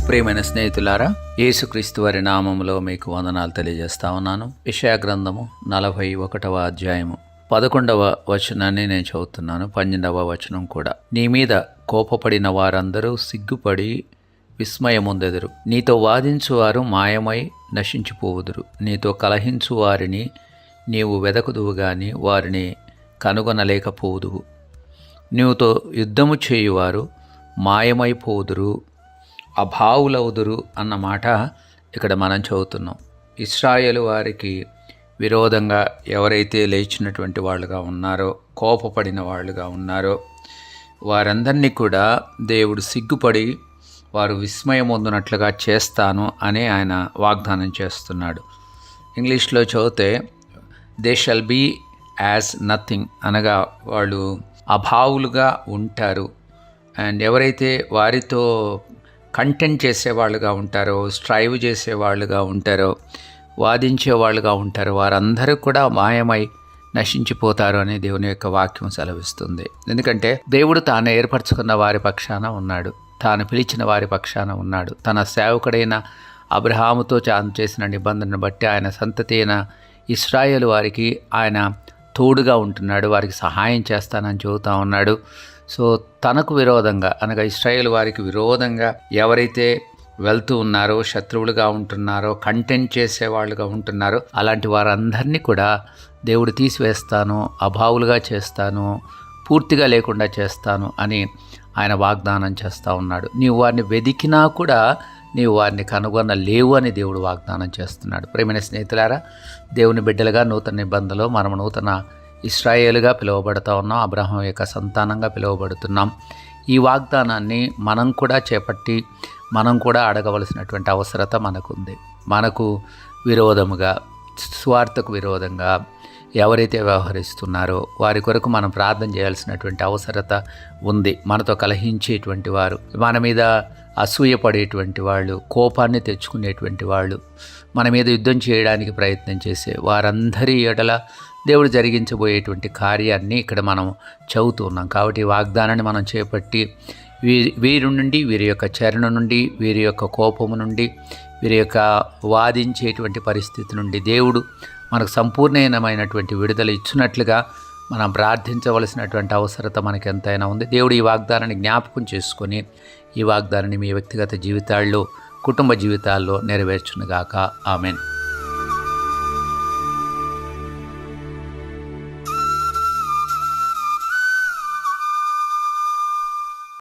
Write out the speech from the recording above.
ప్రియమైన స్నేహితులారా, యేసుక్రీస్తు వారి నామములో మీకు వందనాలు తెలియజేస్తా ఉన్నాను. యెషయా గ్రంథము 41వ అధ్యాయము 11వ వచనాన్ని నేను చదువుతున్నాను. 12వ వచనం కూడా. నీ మీద కోపపడిన వారందరూ సిగ్గుపడి విస్మయముందెదరు. నీతో వాదించువారు మాయమై నశించిపోవుదురు. నీతో కలహించు వారిని నీవు వెదకుదువు గాని వారిని కనుగొనలేకపోదువు. నీవుతో యుద్ధము చేయువారు మాయమైపోదురు, అభావులవుదురు అన్న మాట ఇక్కడ మనం చదువుతున్నాం. ఇశ్రాయేలు వారికి విరోధంగా ఎవరైతే లేచినటువంటి వాళ్ళుగా ఉన్నారో, కోపపడిన వాళ్ళుగా ఉన్నారో, వారందరినీ కూడా దేవుడు సిగ్గుపడి వారు విస్మయం పొందినట్లుగా చేస్తాను అని ఆయన వాగ్దానం చేస్తున్నాడు. ఇంగ్లీష్లో చదివితే they shall be as nothing, అనగా వాళ్ళు అభావులుగా ఉంటారు. అండ్ ఎవరైతే వారితో కంటెంట్ చేసేవాళ్ళుగా ఉంటారో, స్ట్రైవ్ చేసేవాళ్ళుగా ఉంటారో, వాదించేవాళ్ళుగా ఉంటారో, వారందరూ కూడా మాయమై నశించిపోతారు అని దేవుని యొక్క వాక్యం సెలవిస్తుంది. ఎందుకంటే దేవుడు తాను ఏర్పరచుకున్న వారి పక్షాన ఉన్నాడు, తాను పిలిచిన వారి పక్షాన ఉన్నాడు. తన సేవకుడైన అబ్రహాముతో తాను చేసిన నిబంధనను బట్టి ఆయన సంతతి అయిన ఇశ్రాయేలు వారికి ఆయన తోడుగా ఉంటున్నాడు, వారికి సహాయం చేస్తానని చెబుతా ఉన్నాడు. సో తనకు విరోధంగా, అనగా ఇశ్రాయేలు వారికి విరోధంగా ఎవరైతే వెళ్తూ ఉన్నారో, శత్రువులుగా ఉంటున్నారో, కంటెంట్ చేసేవాళ్ళుగా ఉంటున్నారో, అలాంటి వారందరినీ కూడా దేవుడు తీసివేస్తాను, అభావులుగా చేస్తాను, పూర్తిగా లేకుండా చేస్తాను అని ఆయన వాగ్దానం చేస్తూ ఉన్నాడు. నీవు వారిని వెదికినా కూడా నీవు వారిని కనుగొనలేవు అని దేవుడు వాగ్దానం చేస్తున్నాడు. ప్రియమైన స్నేహితులారా, దేవుని బిడ్డలుగా నూతన నిబంధనలో మనము నూతన ఇశ్రాయేలుగా పిలువబడుతూ ఉన్నాం, అబ్రహాం యొక్క సంతానంగా పిలువబడుతున్నాం. ఈ వాగ్దానాన్ని మనం కూడా చేపట్టి మనం కూడా అడగవలసినటువంటి అవసరత మనకుంది. మనకు విరోధముగా, స్వార్థకు విరోధంగా ఎవరైతే వ్యవహరిస్తున్నారో వారి కొరకు మనం ప్రార్థన చేయాల్సినటువంటి అవసరత ఉంది. మనతో కలహించేటువంటి వారు, మన మీద అసూయపడేటువంటి వాళ్ళు, కోపాన్ని తెచ్చుకునేటువంటి వాళ్ళు, మన మీద యుద్ధం చేయడానికి ప్రయత్నం చేసే వారందరి ఎడల దేవుడు జరిగించబోయేటువంటి కార్యాన్ని ఇక్కడ మనం చదువుతున్నాం. కాబట్టి వాగ్దానాన్ని మనం చేపట్టి వీరి నుండి, వీరి యొక్క చరణ నుండి, వీరి యొక్క కోపము నుండి, వీరి యొక్క వాదించేటువంటి పరిస్థితి నుండి దేవుడు మనకు సంపూర్ణమైనటువంటి విడుదల ఇచ్చినట్లుగా మనం ప్రార్థించవలసినటువంటి అవసరత మనకు ఎంతైనా ఉంది. దేవుడు ఈ వాగ్దానాన్ని జ్ఞాపకం చేసుకొని ఈ వాగ్దానాన్ని మీ వ్యక్తిగత జీవితాల్లో, కుటుంబ జీవితాల్లో నెరవేర్చునుగాక. ఆమెన్.